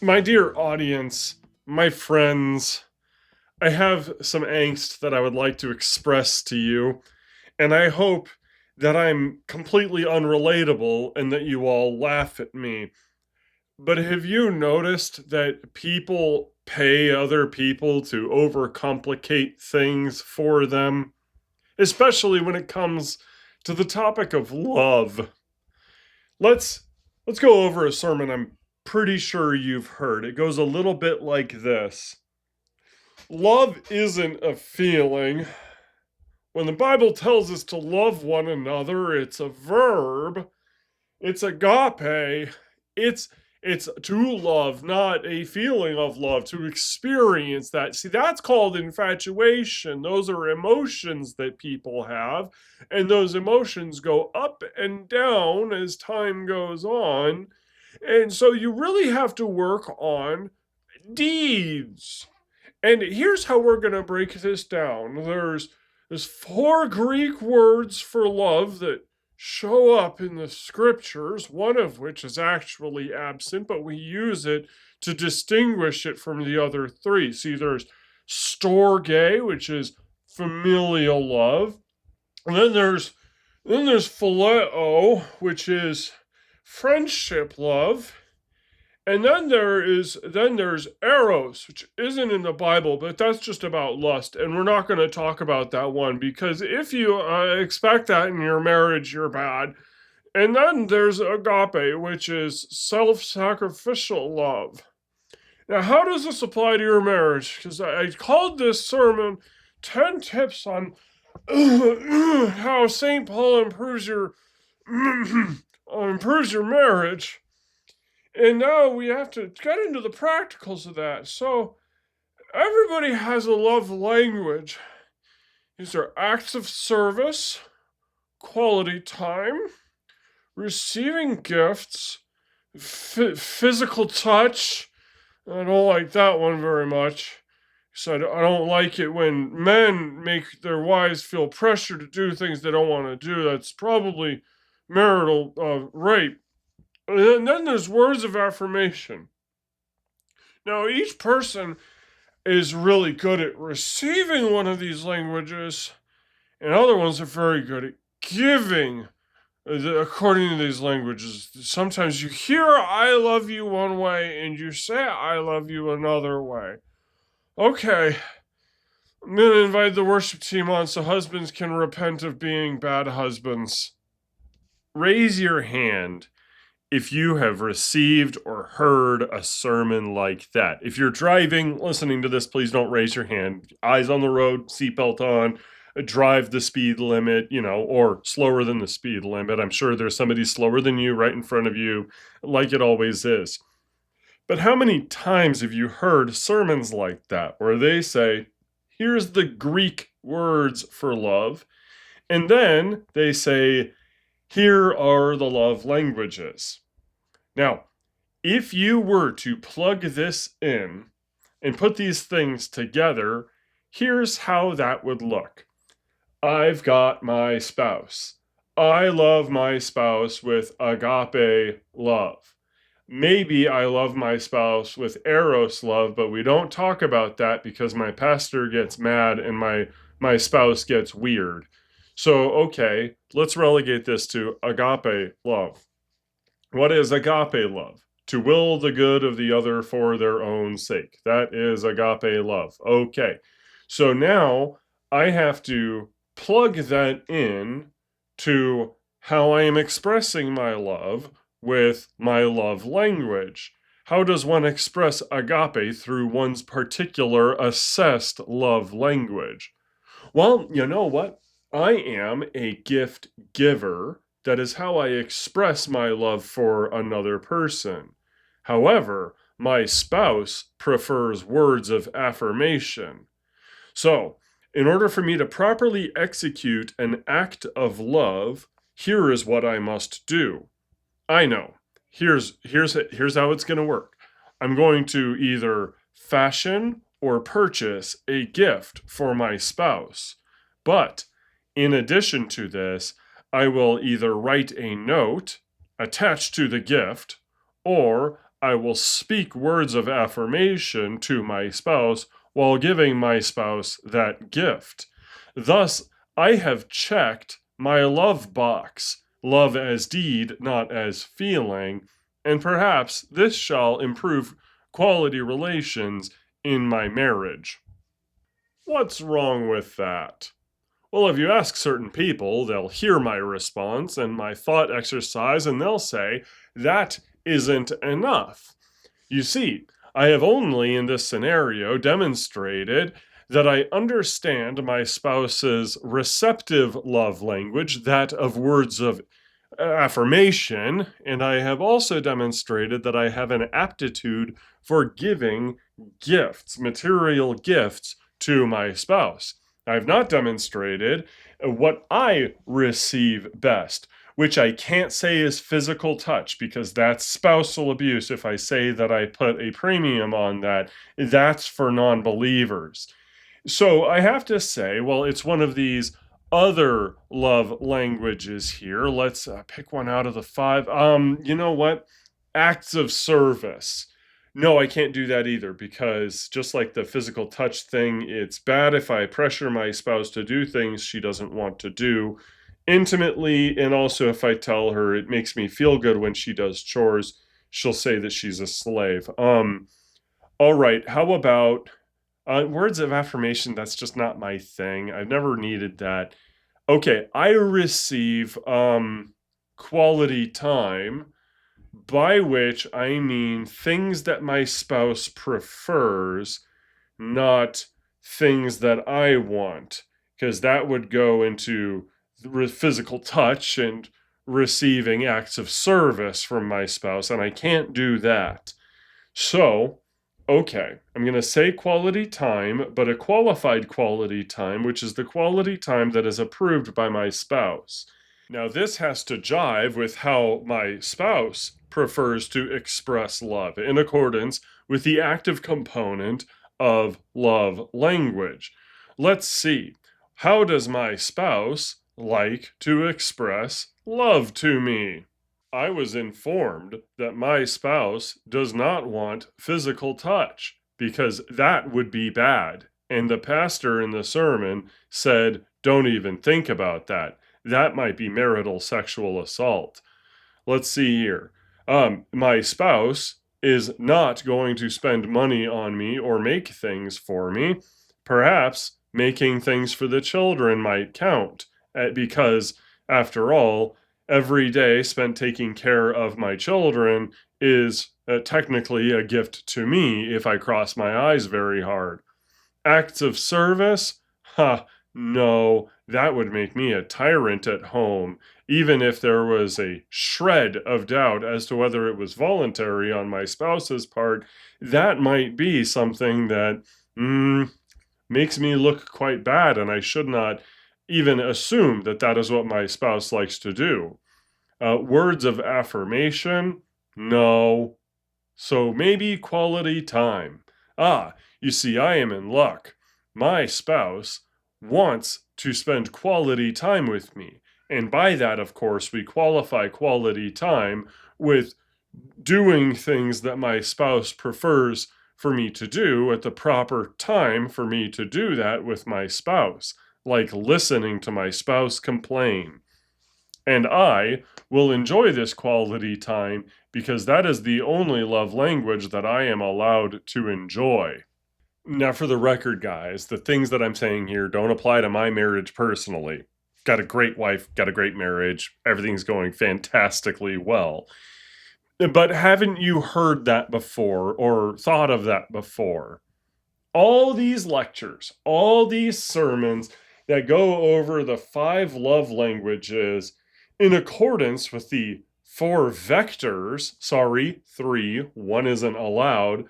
My dear audience, my friends, I have some angst that I would like to express to you, and I hope that I'm completely unrelatable and that you all laugh at me. But have you noticed that people pay other people to overcomplicate things for them? Especially when it comes to the topic of love. Let's let's go over a sermon I'm pretty sure you've heard. It goes a little bit like this. Love isn't a feeling. When the Bible tells us to love one another, it's a verb. It's agape. It's it's to love, not a feeling of love, to experience that. See, that's called infatuation. Those are emotions that people have, and those emotions go up and down as time goes on. And so you really have to work on deeds. And here's how we're going to break this down. There's four Greek words for love that show up in the scriptures, one of which is actually absent, but we use it to distinguish it from the other three. See, there's storge, which is familial love, and then there's phileo, which is friendship love, and then there's eros, which isn't in the Bible, but that's just about lust, and we're not going to talk about that one because if you expect that in your marriage, you're bad. And then there's agape, which is self-sacrificial love. Now, how does this apply to your marriage? Because I called this sermon 10 tips on how St. Paul improves your improves your marriage. And now we have to get into the practicals of that. So, everybody has a love language. These are acts of service, quality time, receiving gifts, physical touch. I don't like that one very much. So I don't like it when men make their wives feel pressure to do things they don't want to do. That's probably marital rape. And then there's words of affirmation. Now, each person is really good at receiving one of these languages, and other ones are very good at giving according to these languages. Sometimes you hear I love you one way and you say I love you another way. Okay, I'm going to invite the worship team on so husbands can repent of being bad husbands. Raise your hand if you have received or heard a sermon like that. If you're driving, listening to this, please don't raise your hand. Eyes on the road, seatbelt on, drive the speed limit, or slower than the speed limit. I'm sure there's somebody slower than you right in front of you, like it always is. But how many times have you heard sermons like that where they say, here's the Greek words for love, and then they say, here are the love languages. Now, if you were to plug this in and put these things together, here's how that would look. I've got my spouse. I love my spouse with agape love. Maybe I love my spouse with eros love, but we don't talk about that because my pastor gets mad and my spouse gets weird. So, okay, let's relegate this to agape love. What is agape love? To will the good of the other for their own sake. That is agape love. Okay, so now I have to plug that in to how I am expressing my love with my love language. How does one express agape through one's particular assessed love language? Well, you know what? I am a gift giver. That is how I express my love for another person. However, my spouse prefers words of affirmation. So, in order for me to properly execute an act of love, here is what I must do. I know. Here's how it's going to work. I'm going to either fashion or purchase a gift for my spouse. But in addition to this, I will either write a note attached to the gift, or I will speak words of affirmation to my spouse while giving my spouse that gift. Thus, I have checked my love box, love as deed, not as feeling, and perhaps this shall improve quality relations in my marriage. What's wrong with that? Well, if you ask certain people, they'll hear my response and my thought exercise, and they'll say, that isn't enough. You see, I have only in this scenario demonstrated that I understand my spouse's receptive love language, that of words of affirmation, and I have also demonstrated that I have an aptitude for giving gifts, material gifts to my spouse. I have not demonstrated what I receive best, which I can't say is physical touch because that's spousal abuse. If I say that I put a premium on that, that's for non believers. So I have to say, well, it's one of these other love languages here. Let's pick one out of the five. You know what? Acts of service. No, I can't do that either because just like the physical touch thing, it's bad if I pressure my spouse to do things she doesn't want to do intimately. And also, if I tell her it makes me feel good when she does chores, she'll say that she's a slave. All right, how about words of affirmation? That's just not my thing. I've never needed that. Okay, I receive quality time, by which I mean things that my spouse prefers, not things that I want, because that would go into physical touch and receiving acts of service from my spouse, and I can't do that. So, okay, I'm going to say quality time, but a qualified quality time, which is the quality time that is approved by my spouse. Now, this has to jive with how my spouse prefers to express love in accordance with the active component of love language. Let's see. How does my spouse like to express love to me? I was informed that my spouse does not want physical touch because that would be bad. And the pastor in the sermon said, don't even think about that. That might be marital sexual assault. Let's see here. My spouse is not going to spend money on me or make things for me. Perhaps making things for the children might count because, after all, every day spent taking care of my children is technically a gift to me if I cross my eyes very hard. Acts of service? No, that would make me a tyrant at home, even if there was a shred of doubt as to whether it was voluntary on my spouse's part. That might be something that makes me look quite bad, and I should not even assume that that is what my spouse likes to do. Words of affirmation? No. So maybe quality time. You see, I am in luck. My spouse wants to spend quality time with me. And by that, of course, we qualify quality time with doing things that my spouse prefers for me to do at the proper time for me to do that with my spouse, like listening to my spouse complain. And I will enjoy this quality time because that is the only love language that I am allowed to enjoy. Now, for the record, guys, the things that I'm saying here don't apply to my marriage personally. Got a great wife, got a great marriage, everything's going fantastically well. But haven't you heard that before or thought of that before? All these lectures, all these sermons that go over the 5 love languages in accordance with the 4 vectors, 3, one isn't allowed,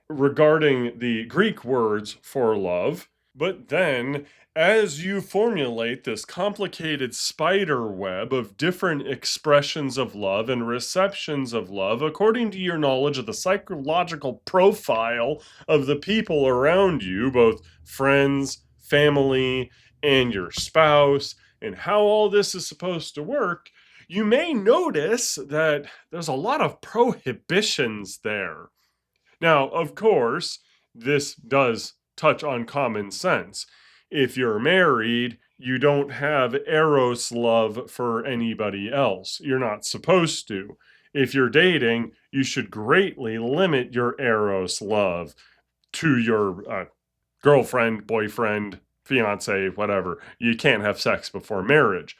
regarding the Greek words for love. But then, as you formulate this complicated spider web of different expressions of love and receptions of love, according to your knowledge of the psychological profile of the people around you, both friends, family, and your spouse, and how all this is supposed to work, you may notice that there's a lot of prohibitions there. Now, of course, this does touch on common sense. If you're married, you don't have eros love for anybody else. You're not supposed to. If you're dating, you should greatly limit your eros love to your girlfriend, boyfriend, fiance, whatever. You can't have sex before marriage.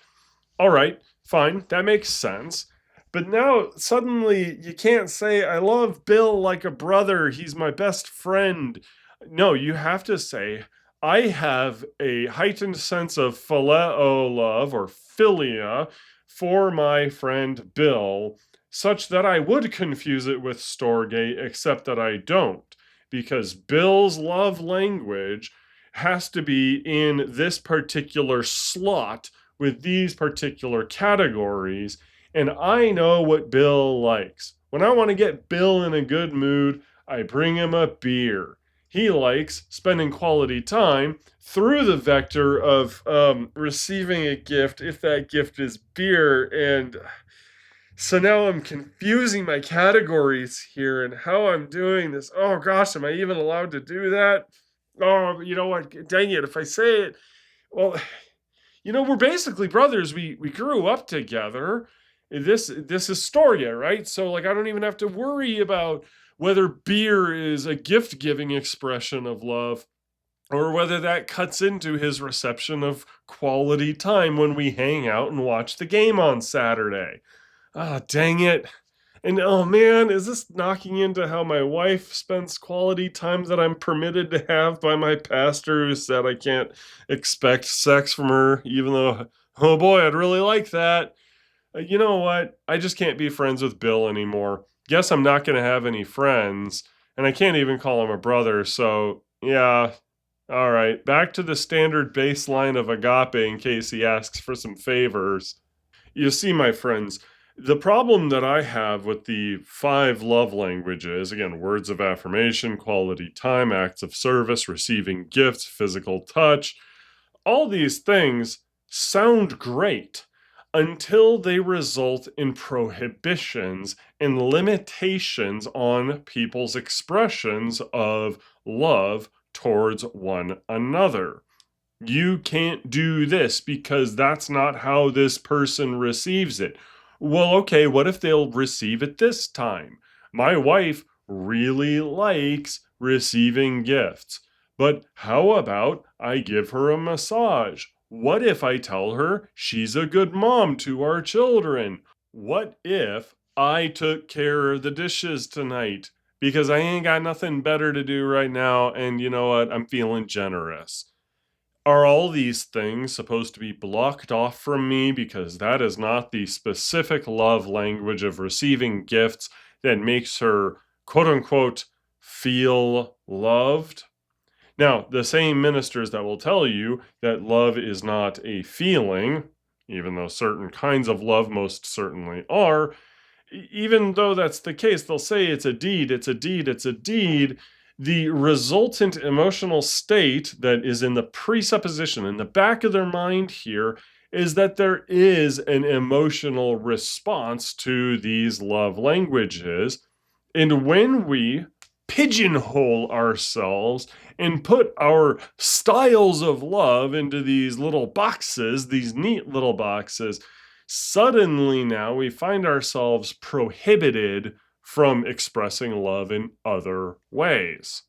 All right, fine, that makes sense. But now suddenly you can't say, I love Bill like a brother. He's my best friend. No, you have to say, I have a heightened sense of phileo love or philia for my friend Bill, such that I would confuse it with storge, except that I don't, because Bill's love language has to be in this particular slot with these particular categories, and I know what Bill likes. When I want to get Bill in a good mood, I bring him a beer. He likes spending quality time through the vector of receiving a gift, if that gift is beer. And so now I'm confusing my categories here and how I'm doing this. Oh gosh, am I even allowed to do that? Oh, you know what? Dang it. If I say it, well, we're basically brothers. We grew up together. This is Storia, right? So like I don't even have to worry about whether beer is a gift-giving expression of love or whether that cuts into his reception of quality time when we hang out and watch the game on Saturday. Ah, dang it. And oh man, is this knocking into how my wife spends quality time that I'm permitted to have by my pastor who said I can't expect sex from her, even though, oh boy, I'd really like that. You know what? I just can't be friends with Bill anymore. Guess I'm not going to have any friends, and I can't even call him a brother, so yeah. All right, back to the standard baseline of agape in case he asks for some favors. You see, my friends, the problem that I have with the 5 love languages, again, words of affirmation, quality time, acts of service, receiving gifts, physical touch, all these things sound great until they result in prohibitions and limitations on people's expressions of love towards one another. You can't do this because that's not how this person receives it. Well, okay, what if they'll receive it this time? My wife really likes receiving gifts, but how about I give her a massage? What if I tell her she's a good mom to our children? What if I took care of the dishes tonight? Because I ain't got nothing better to do right now, and you know what? I'm feeling generous. Are all these things supposed to be blocked off from me because that is not the specific love language of receiving gifts that makes her, quote unquote, feel loved? Now, the same ministers that will tell you that love is not a feeling, even though certain kinds of love most certainly are, even though that's the case, they'll say it's a deed, it's a deed, it's a deed. The resultant emotional state that is in the presupposition in the back of their mind here is that there is an emotional response to these love languages. And when we pigeonhole ourselves and put our styles of love into these little boxes, these neat little boxes, suddenly now we find ourselves prohibited from expressing love in other ways.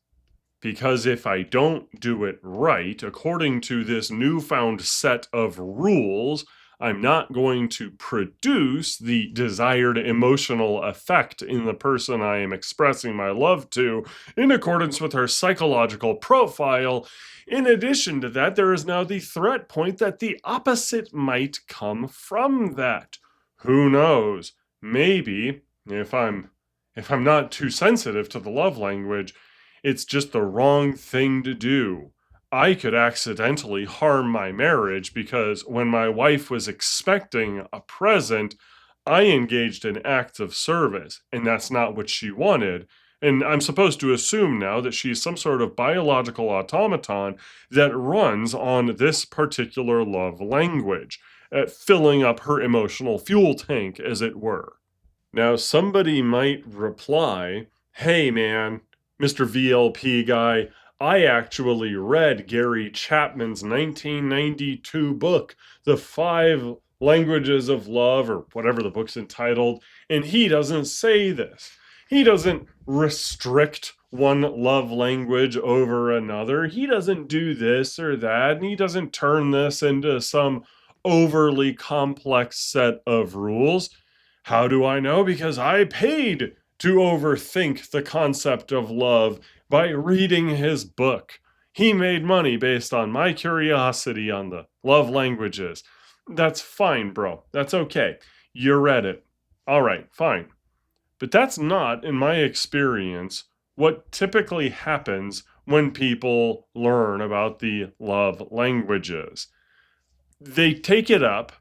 Because if I don't do it right, according to this newfound set of rules, I'm not going to produce the desired emotional effect in the person I am expressing my love to in accordance with her psychological profile. In addition to that, there is now the threat point that the opposite might come from that. Who knows? Maybe if I'm not too sensitive to the love language, it's just the wrong thing to do. I could accidentally harm my marriage because when my wife was expecting a present, I engaged in acts of service, and that's not what she wanted. And I'm supposed to assume now that she's some sort of biological automaton that runs on this particular love language. at filling up her emotional fuel tank, as it were. Now, somebody might reply, hey man, Mr. VLP guy, I actually read Gary Chapman's 1992 book, The Five Languages of Love, or whatever the book's entitled, and he doesn't say this. He doesn't restrict one love language over another. He doesn't do this or that, and he doesn't turn this into some overly complex set of rules. How do I know? Because I paid to overthink the concept of love by reading his book. He made money based on my curiosity on the love languages. That's fine, bro. That's okay. You read it. All right, fine. But that's not, in my experience, what typically happens when people learn about the love languages. They take it up,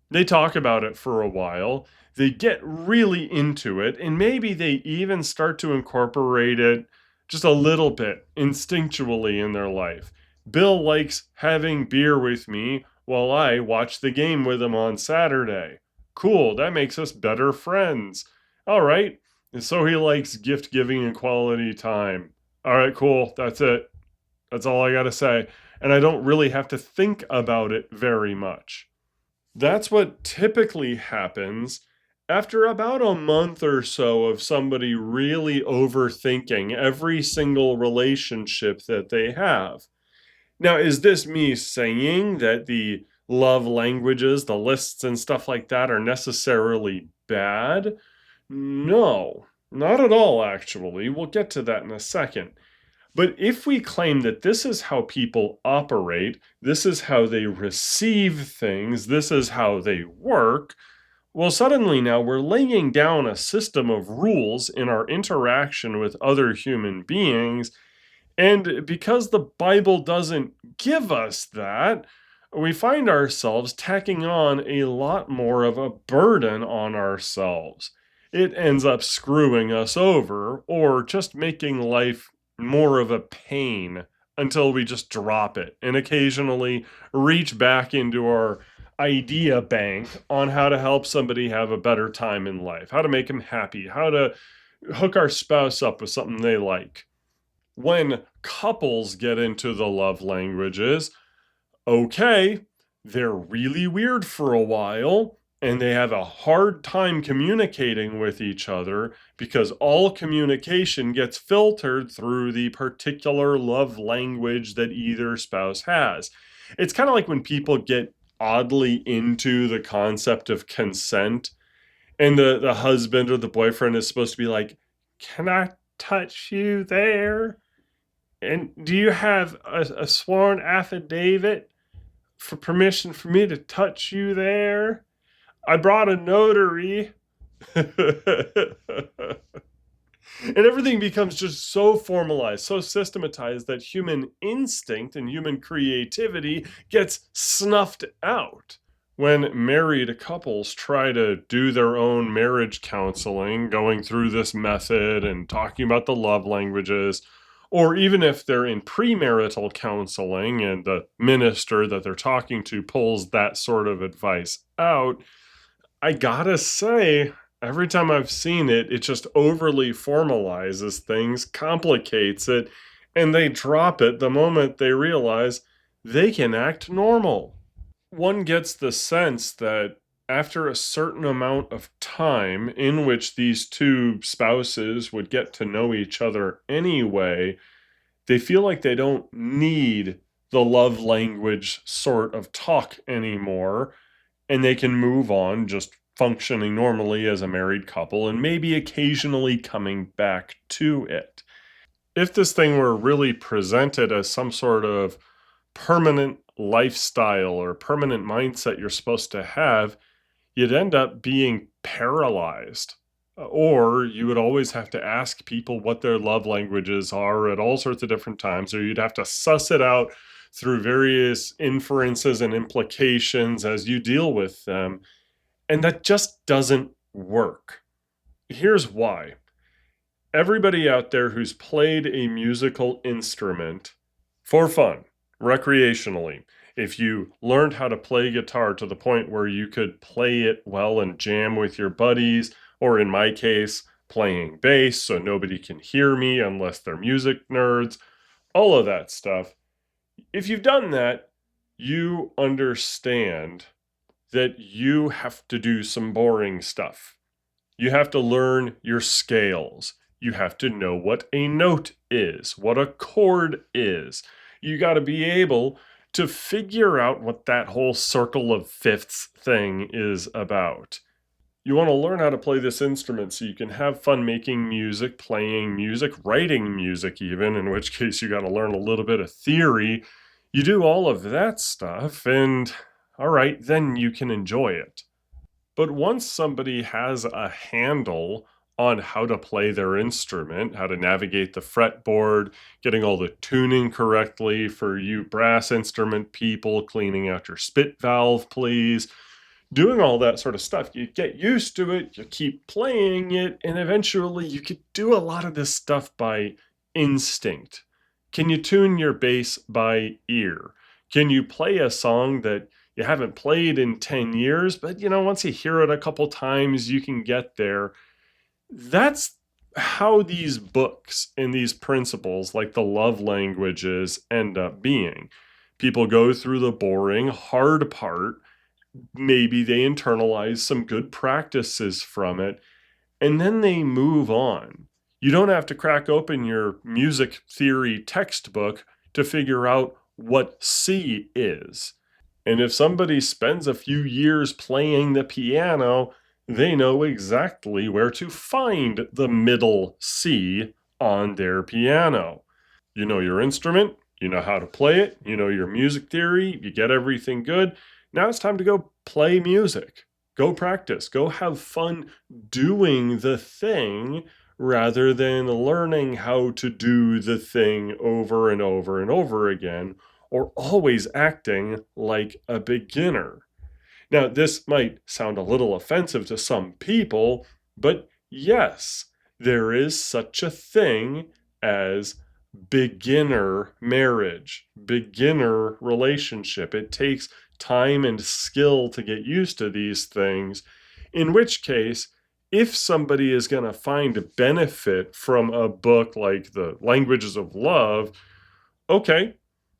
they talk about it for a while, they get really into it, and maybe they even start to incorporate it just a little bit instinctually in their life. Bill likes having beer with me while I watch the game with him on Saturday. Cool, that makes us better friends. All right, and so he likes gift giving and quality time. All right, cool, that's it. That's all I gotta say. And I don't really have to think about it very much. That's what typically happens after about a month or so of somebody really overthinking every single relationship that they have. Now, is this me saying that the love languages, the lists and stuff like that are necessarily bad? No, not at all, actually. We'll get to that in a second. But if we claim that this is how people operate, this is how they receive things, this is how they work, well, suddenly now we're laying down a system of rules in our interaction with other human beings. And because the Bible doesn't give us that, we find ourselves tacking on a lot more of a burden on ourselves. It ends up screwing us over or just making life more of a pain until we just drop it and occasionally reach back into our idea bank on how to help somebody have a better time in life, how to make them happy, how to hook our spouse up with something they like. When couples get into the love languages, okay, they're really weird for a while and they have a hard time communicating with each other because all communication gets filtered through the particular love language that either spouse has. It's kind of like when people get oddly into the concept of consent and the husband or the boyfriend is supposed to be like, can I touch you there? And do you have a sworn affidavit for permission for me to touch you there? I brought a notary. And everything becomes just so formalized, so systematized that human instinct and human creativity gets snuffed out. When married couples try to do their own marriage counseling, going through this method and talking about the love languages, or even if they're in premarital counseling and the minister that they're talking to pulls that sort of advice out, I gotta say, every time I've seen it, it just overly formalizes things, complicates it, and they drop it the moment they realize they can act normal. One gets the sense that after a certain amount of time in which these two spouses would get to know each other anyway, they feel like they don't need the love language sort of talk anymore, and they can move on just functioning normally as a married couple and maybe occasionally coming back to it. If this thing were really presented as some sort of permanent lifestyle or permanent mindset you're supposed to have, you'd end up being paralyzed. Or you would always have to ask people what their love languages are at all sorts of different times, or you'd have to suss it out through various inferences and implications as you deal with them. And that just doesn't work. Here's why. Everybody out there who's played a musical instrument for fun, recreationally, If you learned how to play guitar to the point where you could play it well and jam with your buddies, or in my case, playing bass so nobody can hear me unless they're music nerds, all of that stuff. If you've done that, you understand that you have to do some boring stuff. You have to learn your scales. You have to know what a note is, what a chord is. You got to be able to figure out what that whole circle of fifths thing is about. You want to learn how to play this instrument so you can have fun making music, playing music, writing music, even, in which case you got to learn a little bit of theory. You do all of that stuff, and all right, then you can enjoy it. But once somebody has a handle on how to play their instrument, how to navigate the fretboard, getting all the tuning correctly for you brass instrument people, cleaning out your spit valve, please, doing all that sort of stuff, you get used to it, you keep playing it, and eventually you could do a lot of this stuff by instinct. Can you tune your bass by ear? Can you play a song that you haven't played in 10 years, but once you hear it a couple times, you can get there? That's how these books and these principles, like the love languages, end up being. People go through the boring, hard part. Maybe they internalize some good practices from it, and then they move on. You don't have to crack open your music theory textbook to figure out what C is. And if somebody spends a few years playing the piano, they know exactly where to find the middle C on their piano. You know your instrument, you know how to play it, you know your music theory, you get everything good. Now it's time to go play music. Go practice, go have fun doing the thing rather than learning how to do the thing over and over and over again, or always acting like a beginner. Now, this might sound a little offensive to some people, but yes, there is such a thing as beginner marriage, beginner relationship. It takes time and skill to get used to these things, in which case, if somebody is going to find a benefit from a book like The Languages of Love, okay,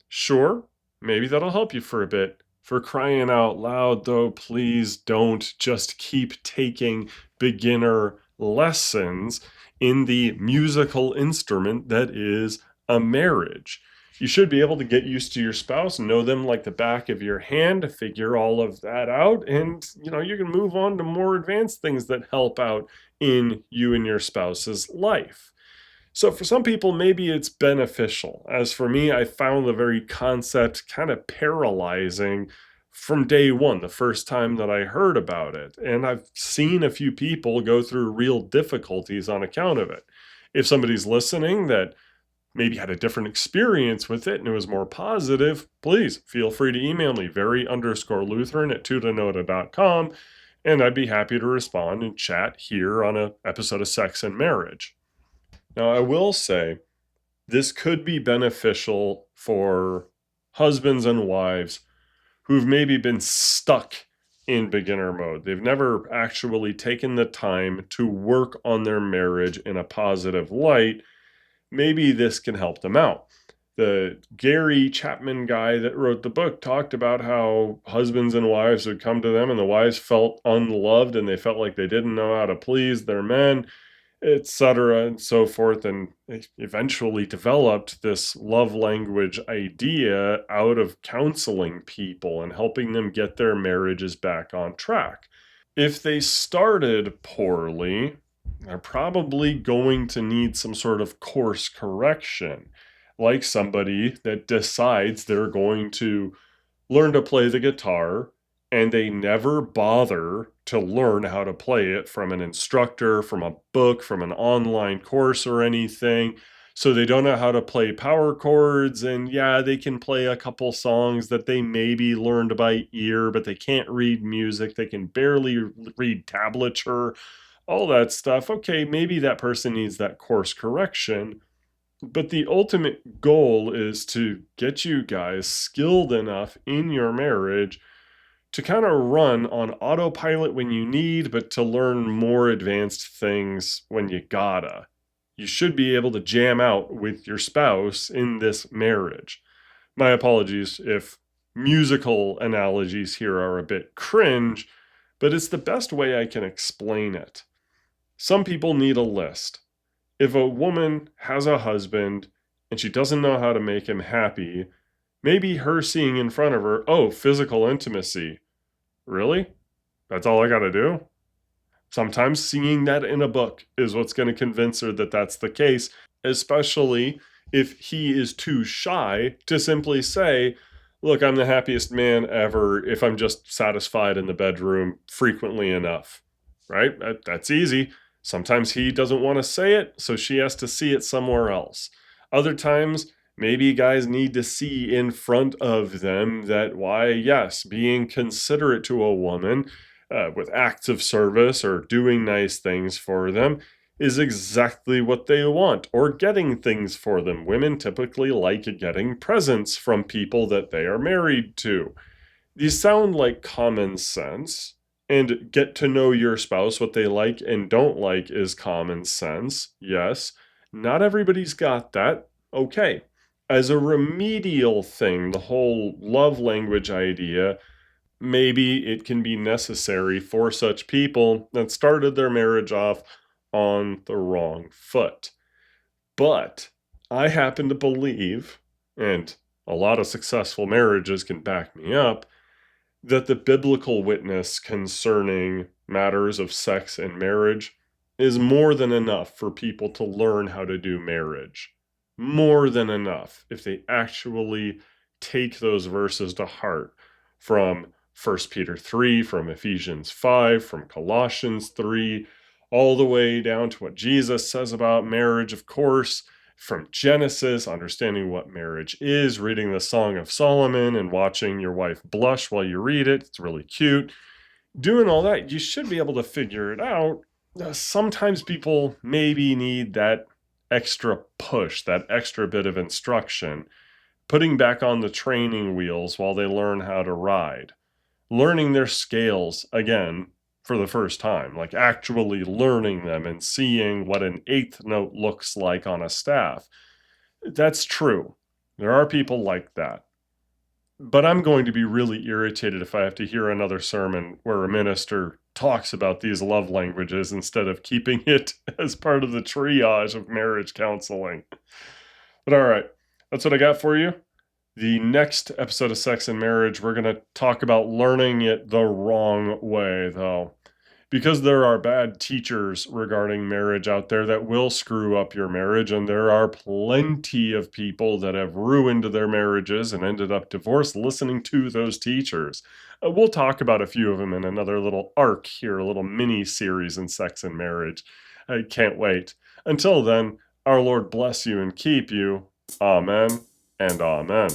sure, maybe that'll help you for a bit. For crying out loud, though, please don't just keep taking beginner lessons in the musical instrument that is a marriage. You should be able to get used to your spouse, know them like the back of your hand, figure all of that out, and you can move on to more advanced things that help out in you and your spouse's life. So for some people, maybe it's beneficial. As for me, I found the very concept kind of paralyzing from day one, the first time that I heard about it. And I've seen a few people go through real difficulties on account of it. If somebody's listening that maybe had a different experience with it and it was more positive, please feel free to email me, very_Lutheran@tutanota.com, and I'd be happy to respond and chat here on an episode of Sex and Marriage. Now, I will say this could be beneficial for husbands and wives who've maybe been stuck in beginner mode. They've never actually taken the time to work on their marriage in a positive light. Maybe this can help them out. The Gary Chapman guy that wrote the book talked about how husbands and wives would come to them and the wives felt unloved and they felt like they didn't know how to please their men, etc., and so forth, and eventually developed this love language idea out of counseling people and helping them get their marriages back on track. If they started poorly, they're probably going to need some sort of course correction, like somebody that decides they're going to learn to play the guitar and they never bother to learn how to play it from an instructor, from a book, from an online course or anything. So they don't know how to play power chords, and yeah, they can play a couple songs that they maybe learned by ear, but they can't read music. They can barely read tablature, all that stuff. Okay, maybe that person needs that course correction. But the ultimate goal is to get you guys skilled enough in your marriage to kind of run on autopilot when you need, but to learn more advanced things when you gotta. You should be able to jam out with your spouse in this marriage. My apologies if musical analogies here are a bit cringe, but it's the best way I can explain it. Some people need a list. If a woman has a husband and she doesn't know how to make him happy, maybe her seeing in front of her, oh, physical intimacy. Really? That's all I gotta do? Sometimes seeing that in a book is what's going to convince her that that's the case, especially if he is too shy to simply say, look, I'm the happiest man ever if I'm just satisfied in the bedroom frequently enough, right? That's easy. Sometimes he doesn't want to say it, so she has to see it somewhere else. Other times, maybe guys need to see in front of them that, why, yes, being considerate to a woman with acts of service or doing nice things for them is exactly what they want, or getting things for them. Women typically like getting presents from people that they are married to. These sound like common sense, and get to know your spouse, what they like and don't like, is common sense. Yes, not everybody's got that. Okay. As a remedial thing, the whole love language idea, maybe it can be necessary for such people that started their marriage off on the wrong foot. But I happen to believe, and a lot of successful marriages can back me up, that the biblical witness concerning matters of sex and marriage is more than enough for people to learn how to do marriage. More than enough if they actually take those verses to heart from 1 Peter 3, from Ephesians 5, from Colossians 3, all the way down to what Jesus says about marriage, of course, from Genesis, understanding what marriage is, reading the Song of Solomon and watching your wife blush while you read it. It's really cute. Doing all that, you should be able to figure it out. Sometimes people maybe need that extra push, that extra bit of instruction, putting back on the training wheels while they learn how to ride, learning their scales again for the first time, like actually learning them and seeing what an eighth note looks like on a staff. That's true. There are people like that. But I'm going to be really irritated if I have to hear another sermon where a minister talks about these love languages instead of keeping it as part of the triage of marriage counseling. But all right, that's what I got for you. The next episode of Sex and Marriage, we're going to talk about learning it the wrong way, though. Because there are bad teachers regarding marriage out there that will screw up your marriage, and there are plenty of people that have ruined their marriages and ended up divorced listening to those teachers. We'll talk about a few of them in another little arc here, a little mini series in Sex and Marriage. I can't wait. Until then, our Lord bless you and keep you. Amen and amen.